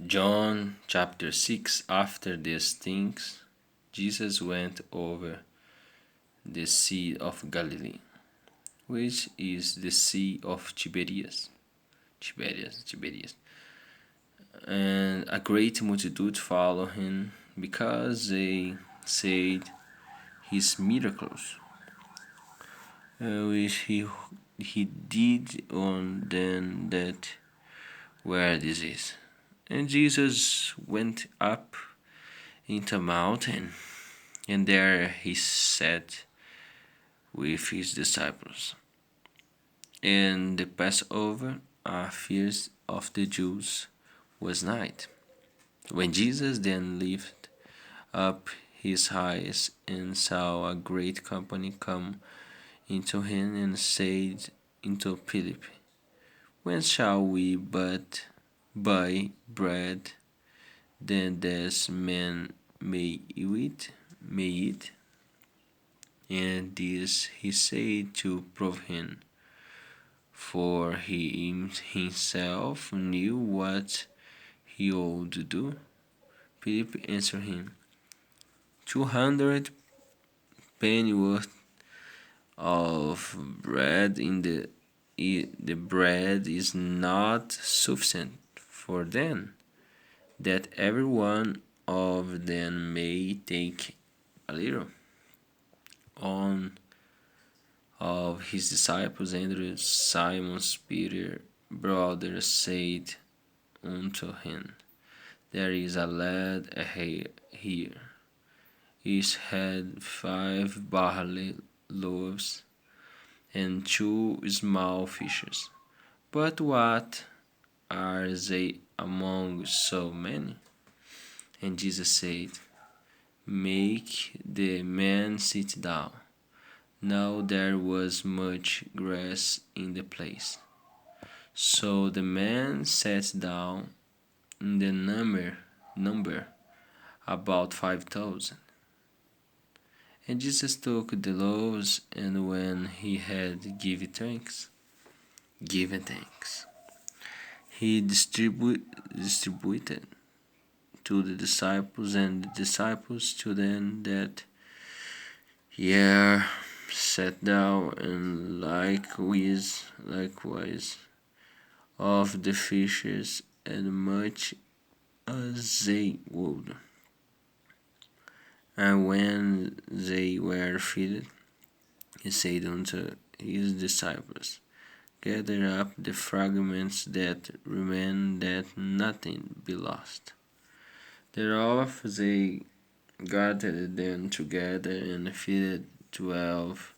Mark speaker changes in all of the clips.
Speaker 1: John chapter 6. After these things, Jesus went over the Sea of Galilee, which is the Sea of Tiberias. Tiberias. And a great multitude followed him because they said his miracles, which he did on them that were diseased. And Jesus went up into a mountain, and there he sat with his disciples. And the Passover, a feast of the Jews, was night. When Jesus then lifted up his eyes and saw a great company come into him, and said unto Philip, when shall we but buy bread, then this man may eat? And this he said to prove him, for he himself knew what he would do. Philip answered him, 200 pennyworth of bread the bread is not sufficient for them, that every one of them may take a little. One of his disciples, Andrew, Simon's Peter brother, said unto him, there is a lad here, which had 5 barley loaves and 2 small fishes. But what are they among so many? And Jesus said, make the man sit down. Now there was much grass in the place. So the man sat down, in the number about 5,000. And Jesus took the loaves, and when he had given thanks, he distributed to the disciples, and the disciples to them that sat down, and likewise of the fishes, and much as they would. And when they were filled, he said unto his disciples, gather up the fragments that remain, that nothing be lost. Thereof they gathered them together, and filled 12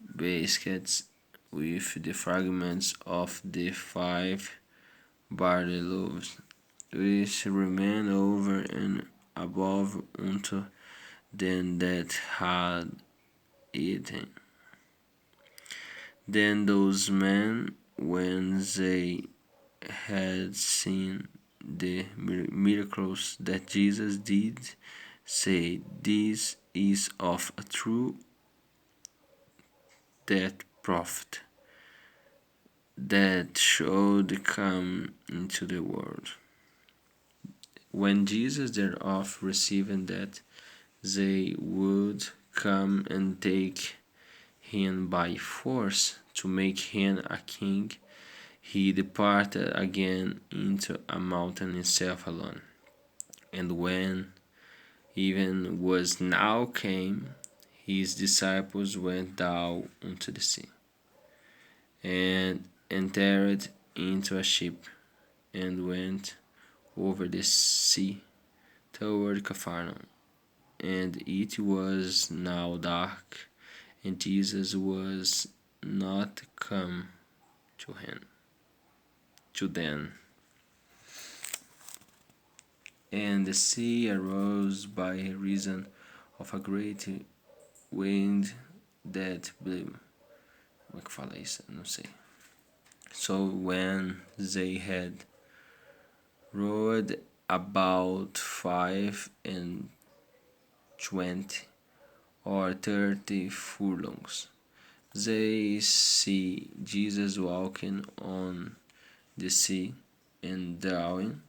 Speaker 1: baskets with the fragments of the 5 barley loaves, which remained over and above unto them that had eaten. Then those men, when they had seen the miracles that Jesus did, say, this is of a true that prophet that should come into the world. When Jesus thereof received that they would come and take him by force to make him a king, he departed again into a mountain himself alone. And when even was now came, his disciples went down unto the sea, and entered into a ship, and went over the sea toward Capharnaum. And it was now dark, and Jesus was not come to them. And the sea arose by reason of a great wind that blew. Como é que fala isso? Não sei. So when they had rowed about 25 or 30 furlongs, they see Jesus walking on the sea, and drawing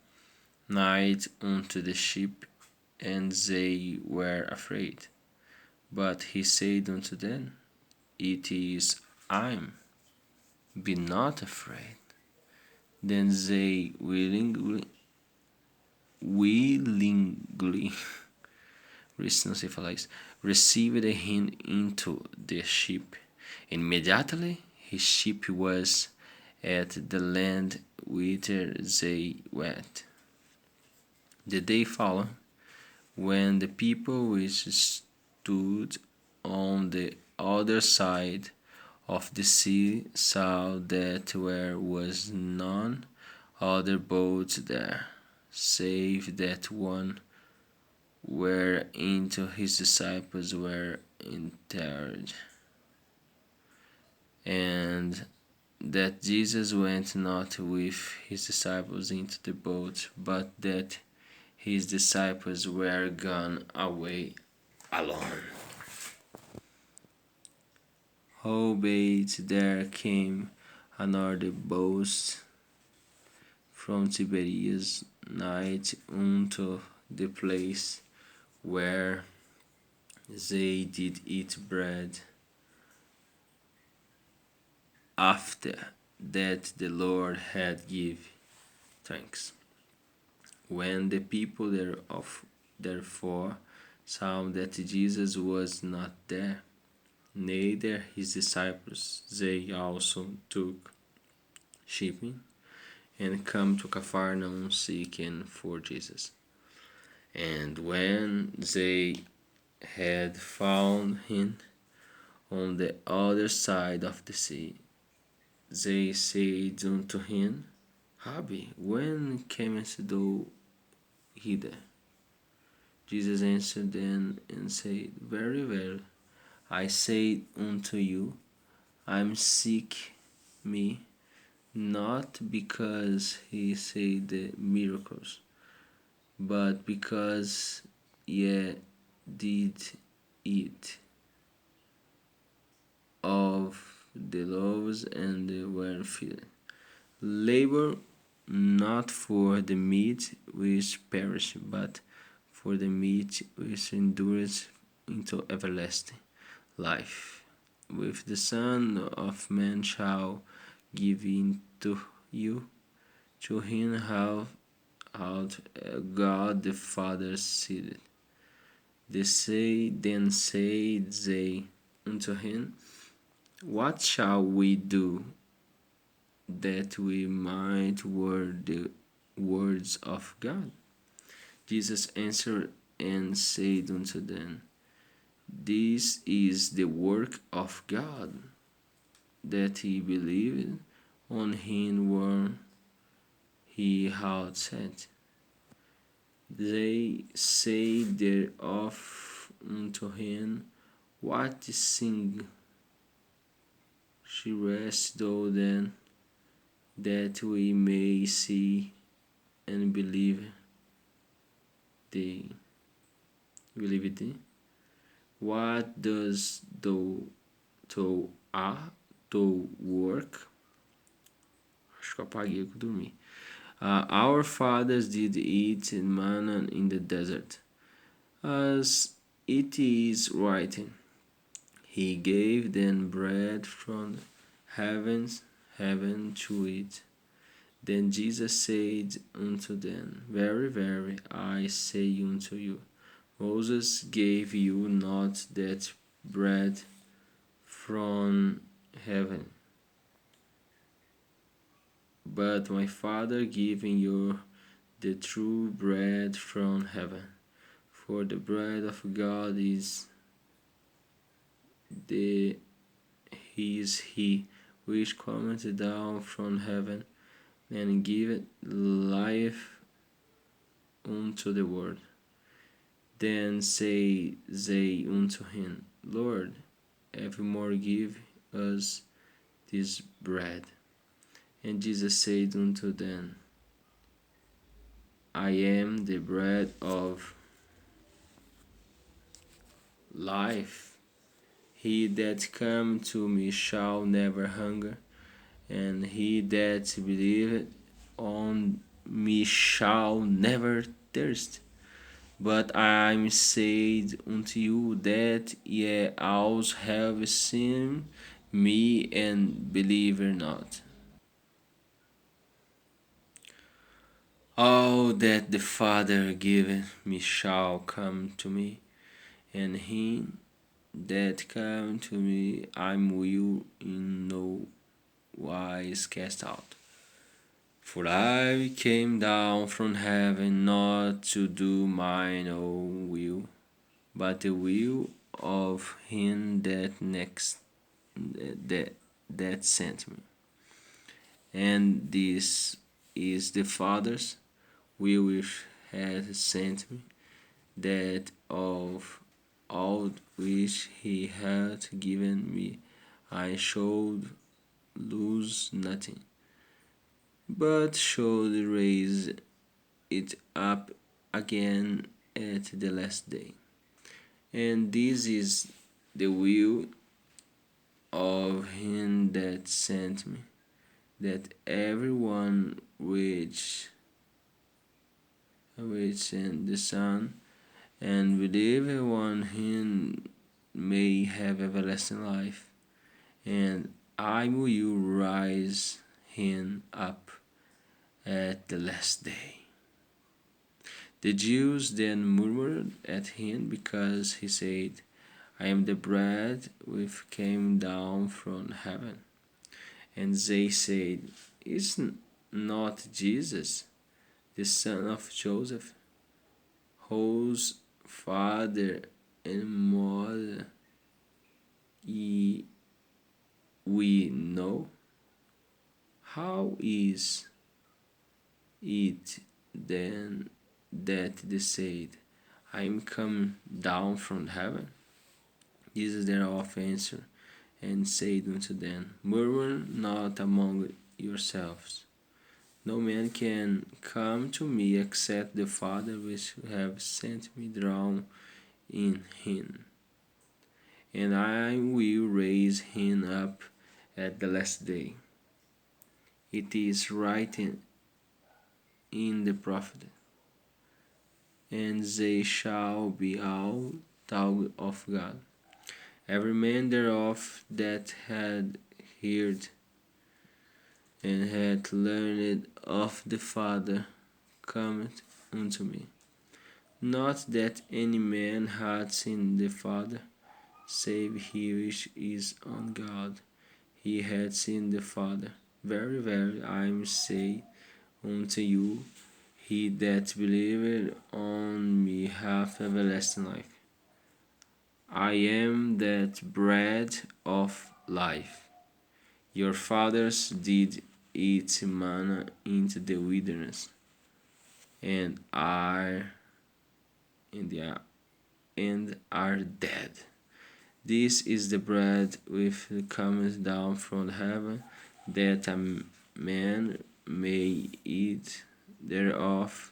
Speaker 1: nigh unto the ship, and they were afraid. But he said unto them, It is I, be not afraid. Then they willingly não sei falar isso, received him into the ship. Immediately his ship was at the land whither they went. The day following, when the people which stood on the other side of the sea saw that there was none other boat there, save that one whereunto his disciples were entered, and that Jesus went not with his disciples into the boat, but that his disciples were gone away alone. Howbeit there came another boat from Tiberias nigh unto the place where they did eat bread after that the Lord had give thanks. When the people thereof therefore saw that Jesus was not there, neither his disciples, they also took shipping and come to Capharnaum seeking for Jesus. And when they had found him on the other side of the sea, they said unto him, Rabbi, when camest thou hither? Jesus answered them and said, Very well, I say unto you, I am sick me, not because he said the miracles, but because ye did eat of the loaves and were filled. Labor not for the meat which perish, but for the meat which endureth into everlasting life, which the Son of Man shall give into you. To him hath God the Father said. Then said they unto him, What shall we do that we might word the words of God? Jesus answered and said unto them, This is the work of God, that he believed on him whom he had sent. They say thereof unto him, What thing shewest thou then, that we may see and believe thee? Believe thee? What does thou work? Acho que eu apaguei que eu dormi. Our fathers did eat manna in the desert, as it is written, He gave them bread from heaven to eat. Then Jesus said unto them, Very, very, I say unto you, Moses gave you not that bread from heaven, but my Father giving you the true bread from heaven. For the bread of God is he which cometh down from heaven and giveth life unto the world. Then say they unto him, Lord, evermore give us this bread. And Jesus said unto them, I am the bread of life. He that cometh to me shall never hunger, and he that believeth on me shall never thirst. But I said unto you that ye also have seen me and believe not. All that the Father giveth me shall come to me, and him that come to me I will in no wise cast out. For I came down from heaven not to do mine own will, but the will of him that that sent me. And this is the Father's will which hath sent me, that of all which he hath given me I should lose nothing, but should raise it up again at the last day. And this is the will of him that sent me, that everyone which in the Son and believe on him may have everlasting life, and I will rise him up at the last day. The Jews then murmured at him because he said, I am the bread which came down from heaven. And they said, Is not Jesus, the son of Joseph, whose father and mother we know? How is it then that they said, I am come down from heaven? Jesus thereof answered and said unto them, Murmur not among yourselves. No man can come to me except the Father which have sent me drawn in him, and I will raise him up at the last day. It is written in the prophet, and they shall be all taught of God. Every man thereof that had heard and had learned of the Father cometh unto me. Not that any man hath seen the Father, save he which is on God. He had seen the Father. Very, very, I say unto you, he that believeth on me hath everlasting life. I am that bread of life. Your fathers did eat manna into the wilderness, and and are dead. This is the bread which cometh down from heaven, that a man may eat thereof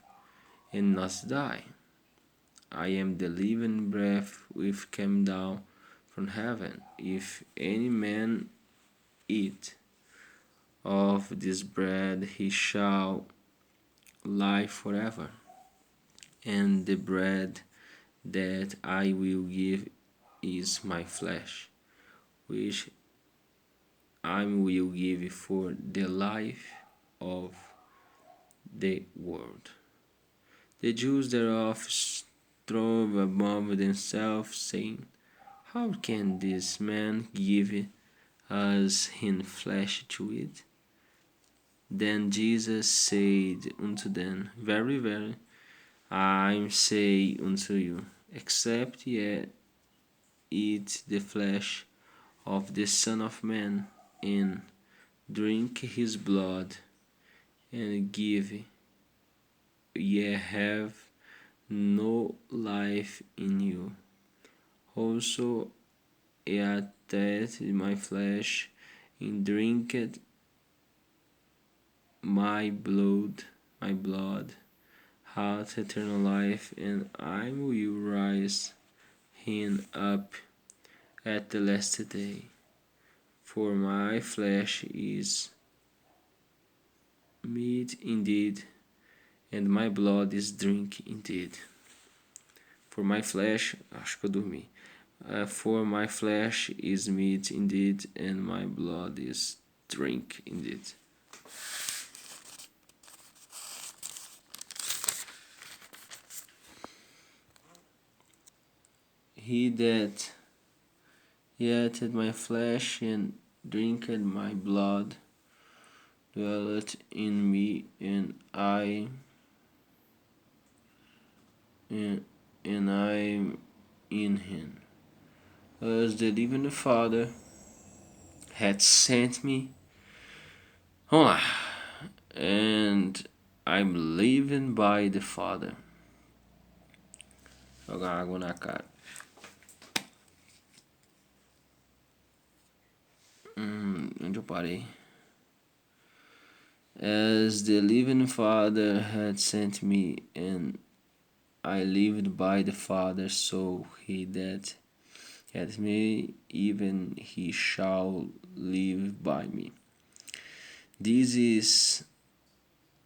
Speaker 1: and not die. I am the living breath which came down from heaven. If any man eat of this bread, he shall live forever. And the bread that I will give is my flesh, which I will give for the life of the world. The Jews thereof strove among themselves, saying, How can this man give us his flesh to eat? Then Jesus said unto them, Very, very, I say unto you, except ye eat the flesh of the Son of Man, and drink his blood, and give, ye have no life in you. Also eateth my flesh, and drinketh my blood hath eternal life, and I will rise him up at the last day. For my flesh is meat indeed, and my blood is drink indeed. For my flesh, acho que eu dormi. For my flesh is meat indeed, and my blood is drink indeed. He that eateth my flesh and drinketh my blood dwelleth in me, and I in him. As the living Father hath sent me, and I'm living by the Father. Jogar água na cara. Onde eu parei? As the living Father had sent me, and I lived by the Father, so he that hath me, even he shall live by me. This is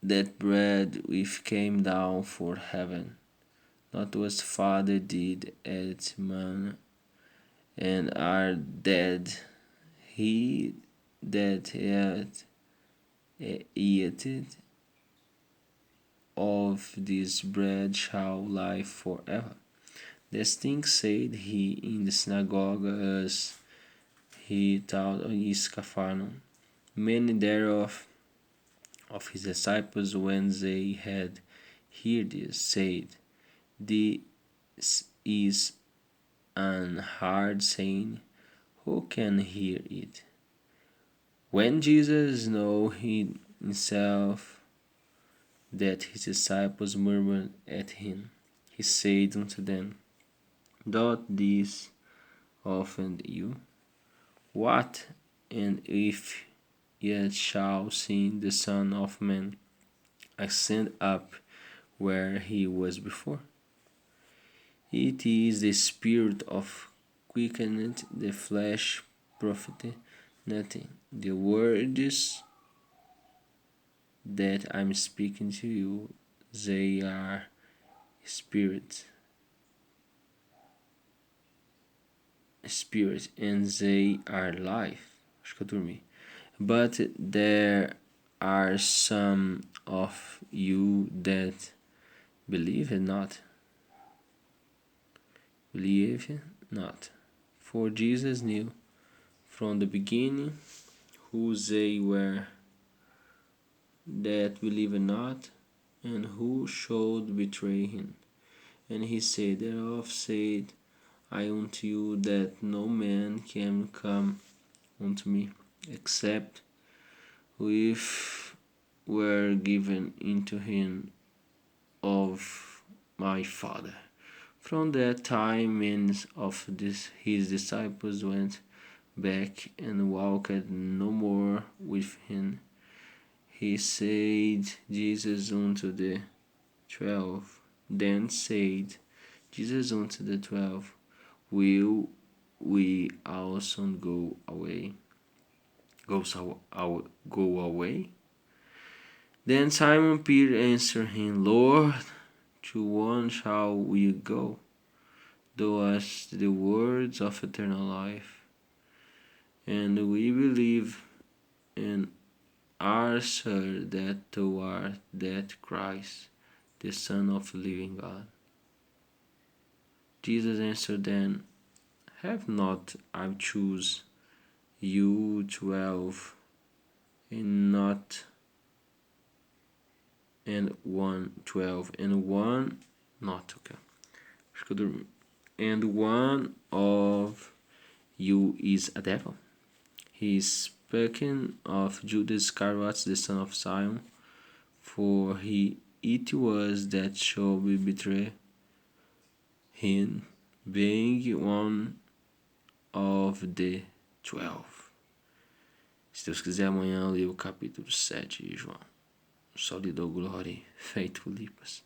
Speaker 1: that bread which came down from heaven, not what Father did at man, and are dead. He that hath eaten of this bread shall live forever. These things said he in the synagogue as he taught in Capharnaum. Many thereof of his disciples, when they had heard this, said, This is an hard saying, who can hear it? When Jesus knew himself that his disciples murmured at him, he said unto them, Doth this offend you? What, and if yet shall see the Son of Man ascend up where he was before? It is the spirit of quickeneth, the flesh profiteth nothing. The words that I'm speaking to you, they are spirit, and they are life. Acho que eu dormi. But there are some of you that believe not. Believe not. For Jesus knew from the beginning who they were that believe not, and who should betray him. And he said, Thereof said I unto you that no man can come unto me, except if were given into him of my Father. From that time many of his disciples went back and walked no more with him. He said Jesus unto the 12. Then said Jesus unto the 12, Will we also go away? Go away? Then Simon Peter answered him, Lord, to one shall we go? Thou hast the words of eternal life, and we believe and are sure that thou art that Christ, the Son of the living God. Jesus answered them, Have not I choose you 12, and not and one 12, and one not okay. And one of you is a devil. He is speaking of Judas Iscariot, the son of Simon, for it was that should betray him, being one of the 12. Se Deus quiser, amanhã eu leio o capítulo 7 de João. Só lhe dou glória, feito Lipas.